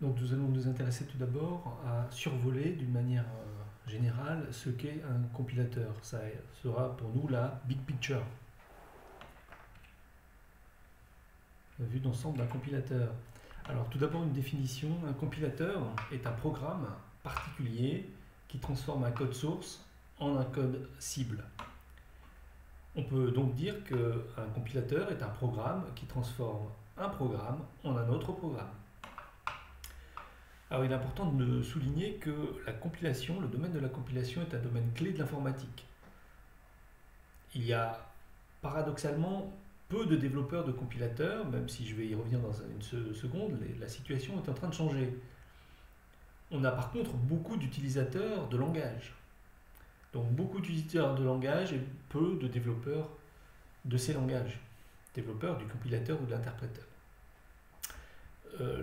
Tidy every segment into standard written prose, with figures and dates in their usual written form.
Donc nous allons nous intéresser tout d'abord à survoler d'une manière générale ce qu'est un compilateur. Ça sera pour nous la big picture, la vue d'ensemble d'un compilateur. Alors tout d'abord une définition, un compilateur est un programme particulier qui transforme un code source en un code cible. On peut donc dire qu'un compilateur est un programme qui transforme un programme en un autre programme. Alors il est important de souligner que la compilation, le domaine de la compilation est un domaine clé de l'informatique. Il y a paradoxalement peu de développeurs de compilateurs, même si je vais y revenir dans une seconde, la situation est en train de changer. On a par contre beaucoup d'utilisateurs de langage. Donc beaucoup d'utilisateurs de langage et peu de développeurs de ces langages, développeurs du compilateur ou de l'interpréteur.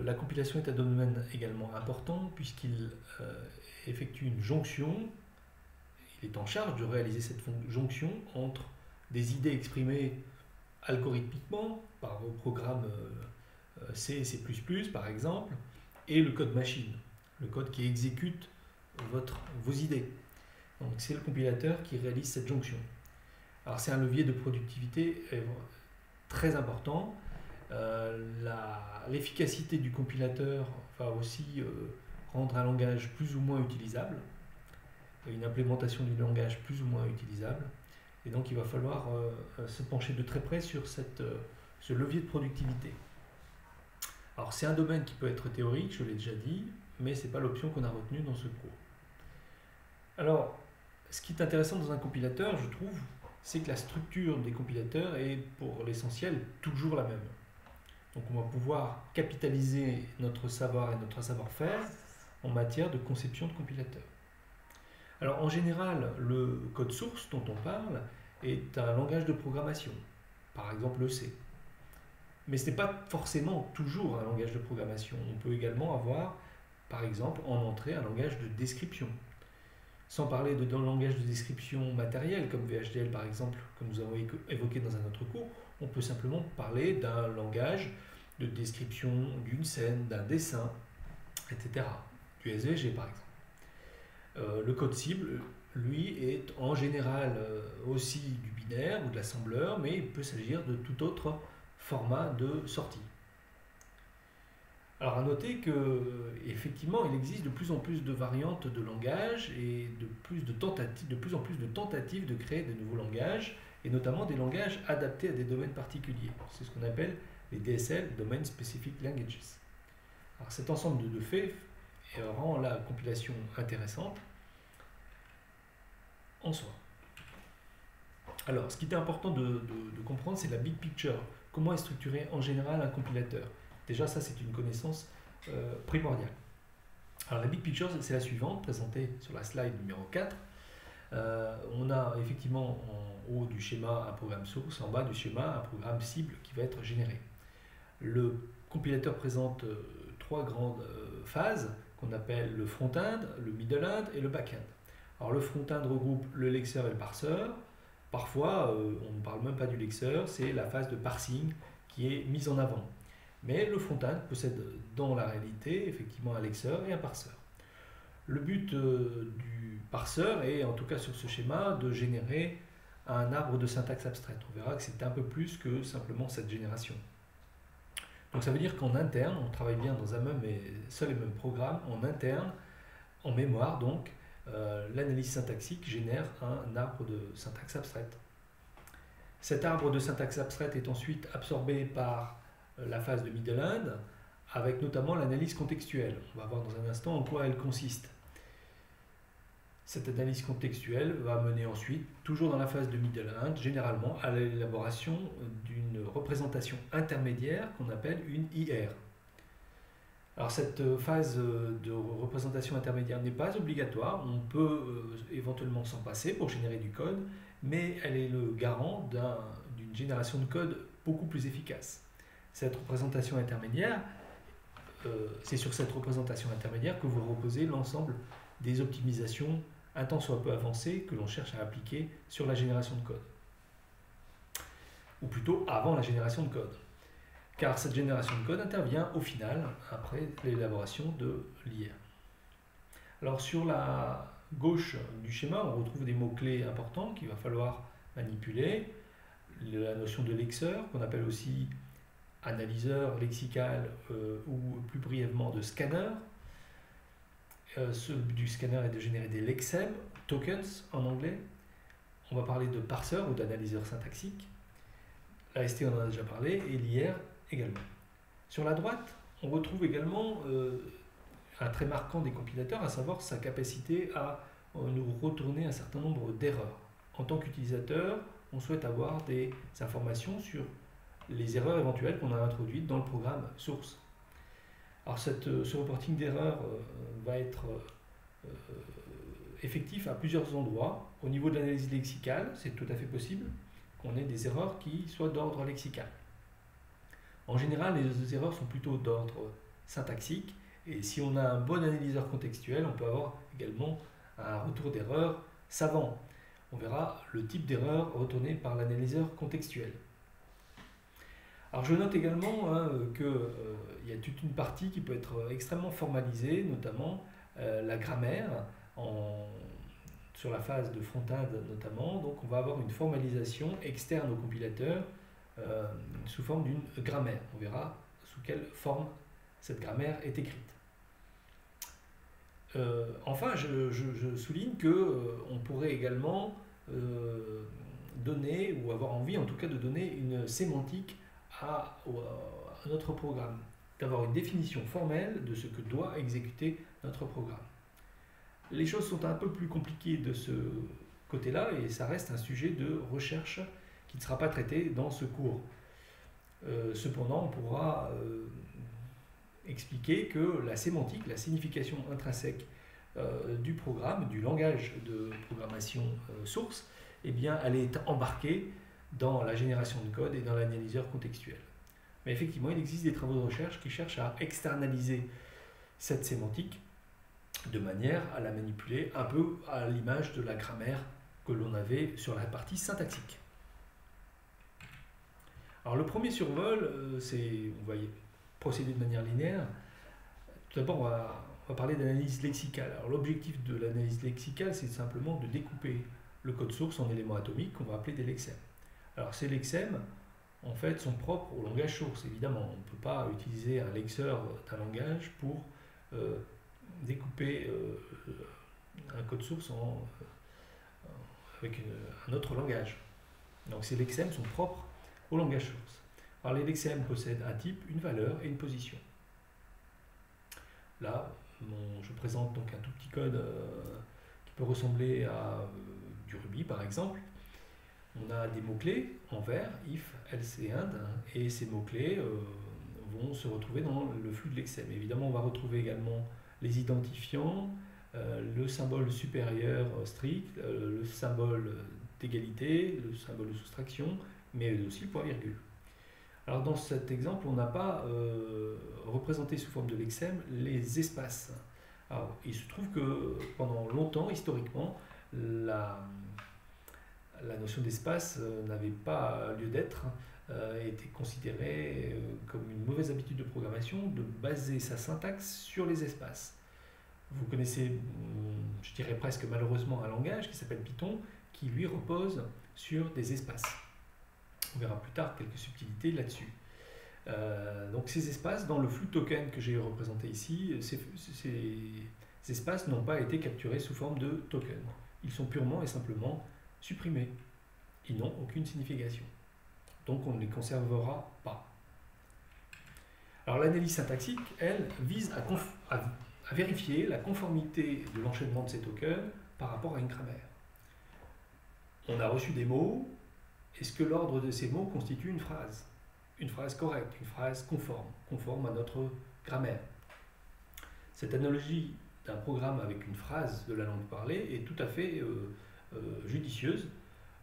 La compilation est un domaine également important puisqu'il effectue une jonction, il est en charge de réaliser cette jonction entre des idées exprimées algorithmiquement par vos programmes C et C++ par exemple, et le code machine, le code qui exécute vos idées. Donc c'est le compilateur qui réalise cette jonction. Alors c'est un levier de productivité très important. L'efficacité du compilateur va aussi rendre un langage plus ou moins utilisable, une implémentation du langage plus ou moins utilisable, et donc il va falloir se pencher de très près sur ce levier de productivité. Alors c'est un domaine qui peut être théorique, je l'ai déjà dit, mais ce n'est pas l'option qu'on a retenue dans ce cours. Alors, ce qui est intéressant dans un compilateur, je trouve, c'est que la structure des compilateurs est pour l'essentiel toujours la même. Donc on va pouvoir capitaliser notre savoir et notre savoir-faire en matière de conception de compilateur. Alors en général, le code source dont on parle est un langage de programmation, par exemple le C. Mais ce n'est pas forcément toujours un langage de programmation. On peut également avoir, par exemple, en entrée, un langage de description. Sans parler de langage de description matériel, comme VHDL par exemple, que nous avons évoqué dans un autre cours, on peut simplement parler d'un langage de description d'une scène, d'un dessin, etc. Du SVG par exemple. Le code cible, lui, est en général aussi du binaire ou de l'assembleur, mais il peut s'agir de tout autre format de sortie. Alors à noter qu'effectivement il existe de plus en plus de variantes de langage et de plus en plus de tentatives de créer de nouveaux langages, et notamment des langages adaptés à des domaines particuliers. C'est ce qu'on appelle les DSL, Domain Specific Languages. Alors cet ensemble de faits rend la compilation intéressante en soi. Alors ce qui est important de comprendre, c'est la big picture. Comment est structuré en général un compilateur? Déjà, ça, c'est une connaissance primordiale. Alors, la big picture, c'est la suivante, présentée sur la slide numéro 4. On a effectivement en haut du schéma un programme source, en bas du schéma un programme cible qui va être généré. Le compilateur présente trois grandes phases qu'on appelle le front-end, le middle-end et le back-end. Alors, le front-end regroupe le lexeur et le parseur. Parfois, on ne parle même pas du lexeur, c'est la phase de parsing qui est mise en avant. Mais le front-end possède dans la réalité effectivement un lexeur et un parseur. Le but du parseur est, en tout cas sur ce schéma, de générer un arbre de syntaxe abstraite. On verra que c'est un peu plus que simplement cette génération. Donc ça veut dire qu'en interne, on travaille bien dans un seul et même programme, en interne, en mémoire donc, l'analyse syntaxique génère un arbre de syntaxe abstraite. Cet arbre de syntaxe abstraite est ensuite absorbé par la phase de middle-end, avec notamment l'analyse contextuelle. On va voir dans un instant en quoi elle consiste. Cette analyse contextuelle va mener ensuite, toujours dans la phase de middle-end, généralement à l'élaboration d'une représentation intermédiaire qu'on appelle une IR. Alors cette phase de représentation intermédiaire n'est pas obligatoire, on peut éventuellement s'en passer pour générer du code, mais elle est le garant d'une génération de code beaucoup plus efficace. Cette représentation intermédiaire, c'est sur cette représentation intermédiaire que vous reposez l'ensemble des optimisations un tant soit peu avancées que l'on cherche à appliquer sur la génération de code. Ou plutôt avant la génération de code. car cette génération de code intervient au final, après l'élaboration de l'IR. Alors sur la gauche du schéma, on retrouve des mots-clés importants qu'il va falloir manipuler. La notion de lexeur, qu'on appelle aussi analyseur lexical ou plus brièvement de scanner. Ce but du scanner est de générer des lexèmes, tokens en anglais. On va parler de parseur ou d'analyseur syntaxique. L'AST, on en a déjà parlé, et l'IR également. Sur la droite, on retrouve également un trait marquant des compilateurs, à savoir sa capacité à nous retourner un certain nombre d'erreurs. En tant qu'utilisateur, on souhaite avoir des informations sur les erreurs éventuelles qu'on a introduites dans le programme source. Alors ce reporting d'erreurs va être effectif à plusieurs endroits. Au niveau de l'analyse lexicale, c'est tout à fait possible qu'on ait des erreurs qui soient d'ordre lexical. En général, les erreurs sont plutôt d'ordre syntaxique, et si on a un bon analyseur contextuel, on peut avoir également un retour d'erreur savant. On verra le type d'erreur retournée par l'analyseur contextuel. Alors je note également qu'il y a toute une partie qui peut être extrêmement formalisée, notamment la grammaire, sur la phase de front-end notamment. Donc on va avoir une formalisation externe au compilateur sous forme d'une grammaire. On verra sous quelle forme cette grammaire est écrite. Enfin, je souligne qu'on pourrait également donner, ou avoir envie en tout cas de donner une sémantique à notre programme, d'avoir une définition formelle de ce que doit exécuter notre programme. Les choses sont un peu plus compliquées de ce côté-là, et ça reste un sujet de recherche qui ne sera pas traité dans ce cours. Cependant, on pourra expliquer que la sémantique, la signification intrinsèque du programme, du langage de programmation source, eh bien, elle est embarquée dans la génération de code et dans l'analyseur contextuel. Mais effectivement, il existe des travaux de recherche qui cherchent à externaliser cette sémantique de manière à la manipuler un peu à l'image de la grammaire que l'on avait sur la partie syntaxique. Alors le premier survol, on va y procéder de manière linéaire. Tout d'abord, on va parler d'analyse lexicale. Alors l'objectif de l'analyse lexicale, c'est simplement de découper le code source en éléments atomiques qu'on va appeler des lexèmes. Alors ces lexèmes, en fait, sont propres au langage source, évidemment. On ne peut pas utiliser un lexeur d'un langage pour découper un code source avec un autre langage. Donc ces lexèmes sont propres au langage source. Alors les lexèmes possèdent un type, une valeur et une position. Là, je présente donc un tout petit code qui peut ressembler à du Ruby par exemple. On a des mots-clés en vert, if, else et and, et ces mots-clés vont se retrouver dans le flux de lexème. Évidemment, on va retrouver également les identifiants, le symbole supérieur strict, le symbole d'égalité, le symbole de soustraction, mais aussi le point-virgule. Alors dans cet exemple, on n'a pas représenté sous forme de lexème les espaces. Alors, il se trouve que pendant longtemps, historiquement, la notion d'espace n'avait pas lieu d'être, était considérée comme une mauvaise habitude de programmation de baser sa syntaxe sur les espaces. Vous connaissez, je dirais presque malheureusement, un langage qui s'appelle Python, qui lui repose sur des espaces. On verra plus tard quelques subtilités là-dessus. Donc ces espaces, dans le flux token que j'ai représenté ici, ces espaces n'ont pas été capturés sous forme de token. Ils sont purement et simplement supprimés. Ils n'ont aucune signification. Donc on ne les conservera pas. Alors l'analyse syntaxique, elle, vise à vérifier la conformité de l'enchaînement de ces tokens par rapport à une grammaire. On a reçu des mots. Est-ce que l'ordre de ces mots constitue une phrase? Une phrase correcte, une phrase conforme à notre grammaire. Cette analogie d'un programme avec une phrase de la langue parlée est tout à fait judicieuse.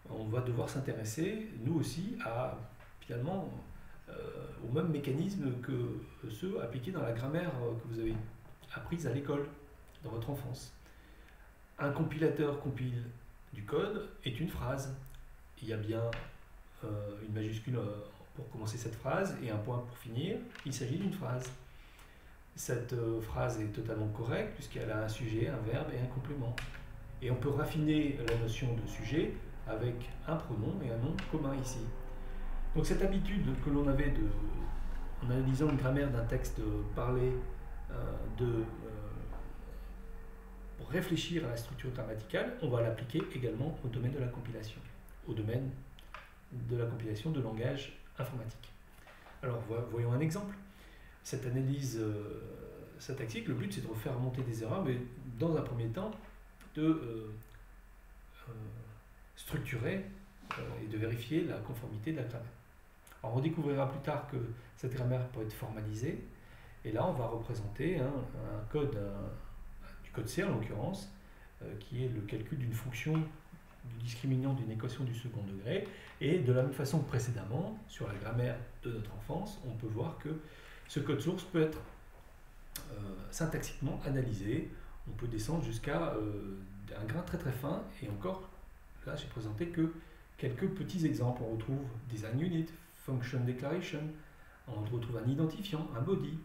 On va devoir s'intéresser, nous aussi, finalement, aux mêmes mécanismes que ceux appliqués dans la grammaire que vous avez apprise à l'école, dans votre enfance. Un compilateur compile du code est une phrase. Il y a bien une majuscule pour commencer cette phrase et un point pour finir. Il s'agit d'une phrase. Cette phrase est totalement correcte puisqu'elle a un sujet, un verbe et un complément. Et on peut raffiner la notion de sujet avec un pronom et un nom commun ici. Donc cette habitude que l'on avait en analysant une grammaire d'un texte parlé, pour réfléchir à la structure grammaticale, on va l'appliquer également au domaine de la compilation, au domaine de la compilation de langage informatique. Alors voyons un exemple. Cette analyse syntaxique, le but c'est de faire remonter des erreurs, mais dans un premier temps de structurer et de vérifier la conformité de la grammaire. Alors on découvrira plus tard que cette grammaire peut être formalisée, et là on va représenter un code, du code C en l'occurrence, qui est le calcul d'une fonction du discriminant d'une équation du second degré, et de la même façon que précédemment, sur la grammaire de notre enfance, on peut voir que ce code source peut être syntaxiquement analysé. On peut descendre jusqu'à un grain très très fin, et encore, là j'ai présenté que quelques petits exemples. On retrouve design unit, function declaration, on retrouve un identifiant, un body,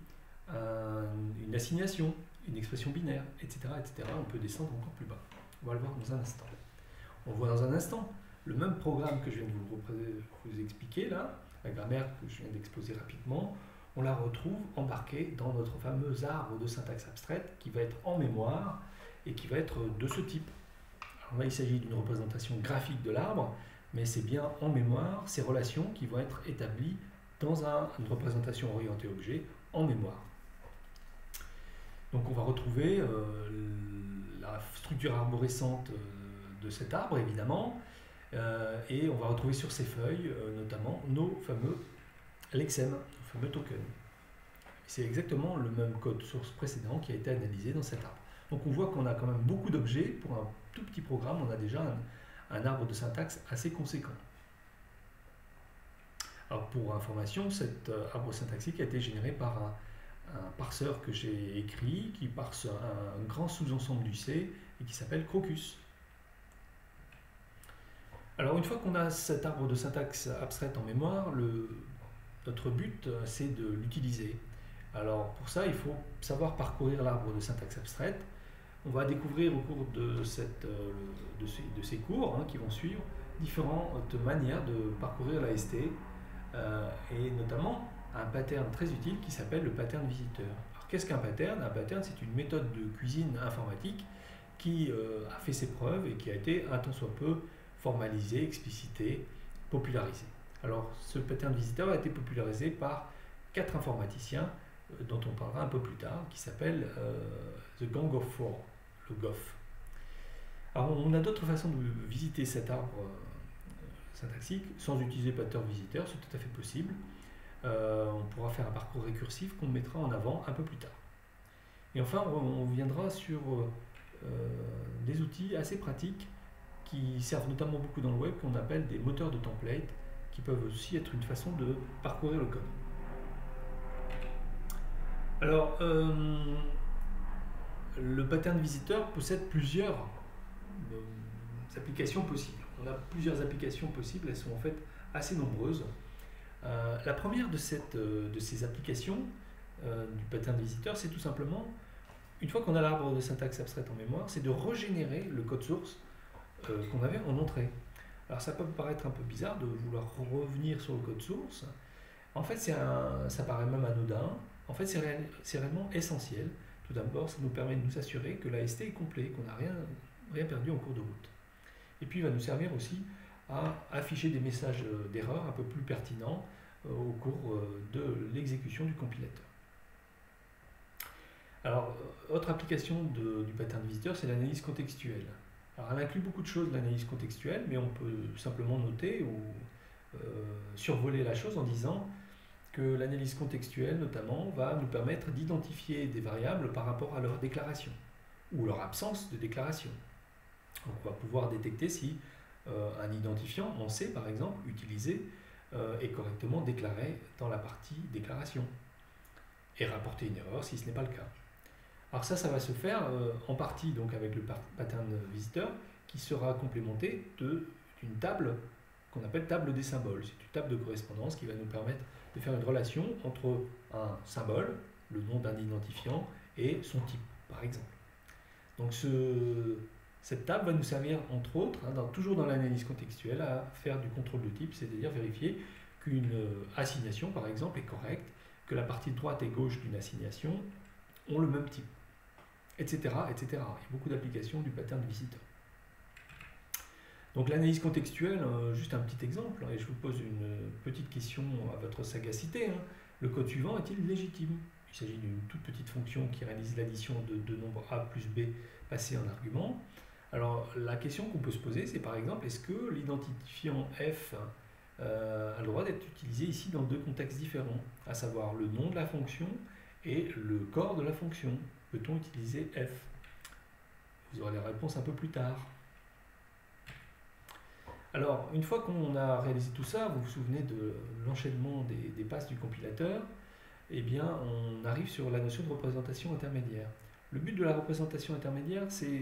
une assignation, une expression binaire, etc., etc. On peut descendre encore plus bas. On va le voir dans un instant. On voit dans un instant le même programme que je viens de vous expliquer là, la grammaire que je viens d'exposer rapidement. On la retrouve embarquée dans notre fameux arbre de syntaxe abstraite qui va être en mémoire et qui va être de ce type. Alors là, il s'agit d'une représentation graphique de l'arbre, mais c'est bien en mémoire ces relations qui vont être établies dans une représentation orientée objet en mémoire. Donc on va retrouver la structure arborescente de cet arbre, évidemment, et on va retrouver sur ces feuilles, notamment, nos fameux lexèmes, nos fameux tokens. C'est exactement le même code source précédent qui a été analysé dans cet arbre. Donc on voit qu'on a quand même beaucoup d'objets. Pour un tout petit programme, on a déjà un arbre de syntaxe assez conséquent. Alors pour information, cet arbre syntaxique a été généré par un parseur que j'ai écrit, qui parse un grand sous-ensemble du C et qui s'appelle Crocus. Alors une fois qu'on a cet arbre de syntaxe abstraite en mémoire, notre but c'est de l'utiliser. Alors pour ça, il faut savoir parcourir l'arbre de syntaxe abstraite. On va découvrir au cours de ces cours qui vont suivre différentes manières de parcourir l'AST et notamment un pattern très utile qui s'appelle le pattern visiteur. Alors qu'est-ce qu'un pattern? Un pattern, c'est une méthode de cuisine informatique qui a fait ses preuves et qui a été un tant soit peu formalisé, explicité, popularisé. Alors ce pattern visiteur a été popularisé par 4 informaticiens dont on parlera un peu plus tard, qui s'appelle The Gang of Four, le GOF. Alors on a d'autres façons de visiter cet arbre syntaxique sans utiliser pattern visiteur, c'est tout à fait possible. On pourra faire un parcours récursif qu'on mettra en avant un peu plus tard. Et enfin, on viendra sur des outils assez pratiques qui servent notamment beaucoup dans le web, qu'on appelle des moteurs de template, qui peuvent aussi être une façon de parcourir le code. Alors, le pattern visiteur possède plusieurs applications possibles. On a plusieurs applications possibles, elles sont en fait assez nombreuses. La première de ces applications du pattern visiteur, c'est tout simplement, une fois qu'on a l'arbre de syntaxe abstraite en mémoire, c'est de régénérer le code source qu'on avait en entrée. Alors ça peut paraître un peu bizarre de vouloir revenir sur le code source. En fait, ça paraît même anodin. En fait, c'est réellement essentiel. Tout d'abord, ça nous permet de nous assurer que l'AST est complet, qu'on n'a rien perdu en cours de route. Et puis, il va nous servir aussi à afficher des messages d'erreur un peu plus pertinents au cours de l'exécution du compilateur. Alors, autre application du pattern visiteur, c'est l'analyse contextuelle. Alors, elle inclut beaucoup de choses, l'analyse contextuelle, mais on peut simplement noter ou survoler la chose en disant que l'analyse contextuelle, notamment, va nous permettre d'identifier des variables par rapport à leur déclaration ou leur absence de déclaration. Donc, on va pouvoir détecter si un identifiant en C, par exemple, utilisé, est correctement déclaré dans la partie déclaration et rapporter une erreur si ce n'est pas le cas. Alors ça va se faire en partie donc avec le pattern visiteur qui sera complémenté d'une table qu'on appelle table des symboles. C'est une table de correspondance qui va nous permettre de faire une relation entre un symbole, le nom d'un identifiant, et son type, par exemple. Donc cette table va nous servir, entre autres, toujours dans l'analyse contextuelle, à faire du contrôle de type, c'est-à-dire vérifier qu'une assignation, par exemple, est correcte, que la partie droite et gauche d'une assignation ont le même type, etc., etc. Il y a beaucoup d'applications du pattern visiteur. Donc l'analyse contextuelle, juste un petit exemple, et je vous pose une petite question à votre sagacité. Le code suivant est-il légitime? Il s'agit d'une toute petite fonction qui réalise l'addition de deux nombres a plus b passés en argument. Alors la question qu'on peut se poser, c'est par exemple, est-ce que l'identifiant f a le droit d'être utilisé ici dans deux contextes différents, à savoir le nom de la fonction et le corps de la fonction? Peut-on utiliser f? Vous aurez la réponse un peu plus tard. Alors, une fois qu'on a réalisé tout ça, vous vous souvenez de l'enchaînement des passes du compilateur, eh bien, on arrive sur la notion de représentation intermédiaire. Le but de la représentation intermédiaire, c'est,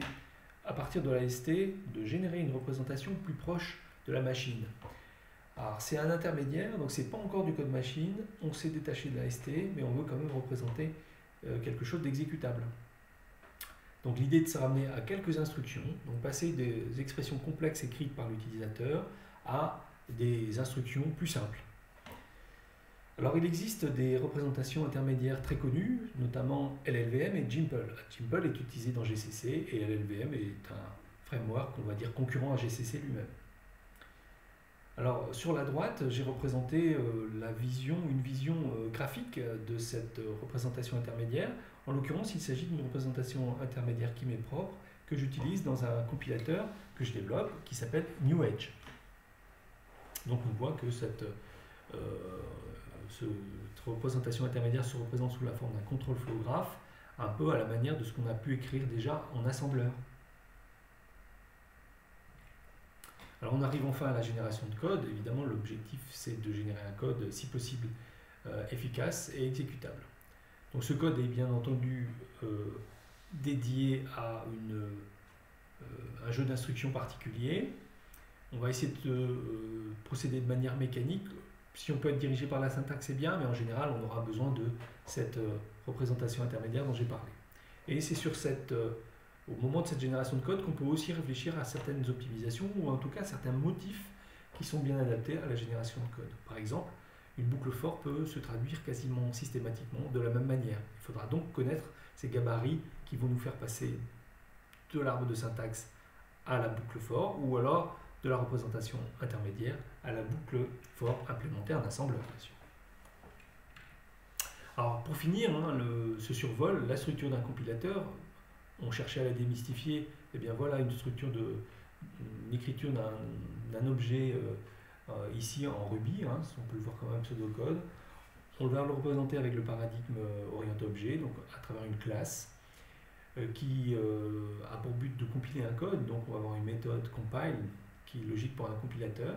à partir de la ST, de générer une représentation plus proche de la machine. Alors, c'est un intermédiaire, donc c'est pas encore du code machine, on s'est détaché de la ST, mais on veut quand même représenter quelque chose d'exécutable. Donc l'idée est de se ramener à quelques instructions, donc passer des expressions complexes écrites par l'utilisateur à des instructions plus simples. Alors il existe des représentations intermédiaires très connues, notamment LLVM et Gimple. Gimple est utilisé dans GCC et LLVM est un framework, on va dire, concurrent à GCC lui-même. Alors sur la droite, j'ai représenté une vision graphique de cette représentation intermédiaire. En l'occurrence, il s'agit d'une représentation intermédiaire qui m'est propre, que j'utilise dans un compilateur que je développe, qui s'appelle New Edge. Donc on voit que cette représentation intermédiaire se représente sous la forme d'un control flow graph, un peu à la manière de ce qu'on a pu écrire déjà en assembleur. Alors on arrive enfin à la génération de code. Évidemment, l'objectif c'est de générer un code, si possible, efficace et exécutable. Donc ce code est bien entendu dédié à un jeu d'instructions particulier. On va essayer de procéder de manière mécanique. Si on peut être dirigé par la syntaxe, c'est bien, mais en général, on aura besoin de cette représentation intermédiaire dont j'ai parlé. Et c'est au moment de cette génération de code qu'on peut aussi réfléchir à certaines optimisations ou en tout cas certains motifs qui sont bien adaptés à la génération de code. Par exemple, une boucle for peut se traduire quasiment systématiquement de la même manière. Il faudra donc connaître ces gabarits qui vont nous faire passer de l'arbre de syntaxe à la boucle for ou alors de la représentation intermédiaire à la boucle for implémentée en assembleur, bien sûr. Alors pour finir, ce survol, la structure d'un compilateur, on cherchait à la démystifier, et bien voilà une écriture d'un objet ici en Ruby, on peut le voir comme un pseudocode. On va le représenter avec le paradigme orienté objet, donc à travers une classe qui a pour but de compiler un code. Donc on va avoir une méthode compile qui est logique pour un compilateur,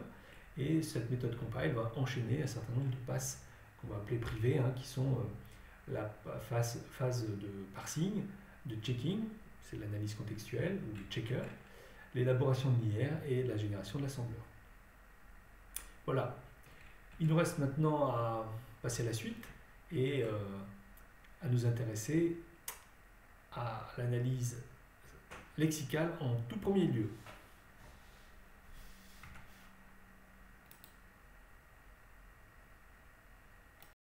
et cette méthode compile va enchaîner un certain nombre de passes qu'on va appeler privées, qui sont la phase de parsing, de checking, c'est l'analyse contextuelle ou le checker, l'élaboration de l'IR et la génération de l'assembleur. Voilà. Il nous reste maintenant à passer à la suite et à nous intéresser à l'analyse lexicale en tout premier lieu.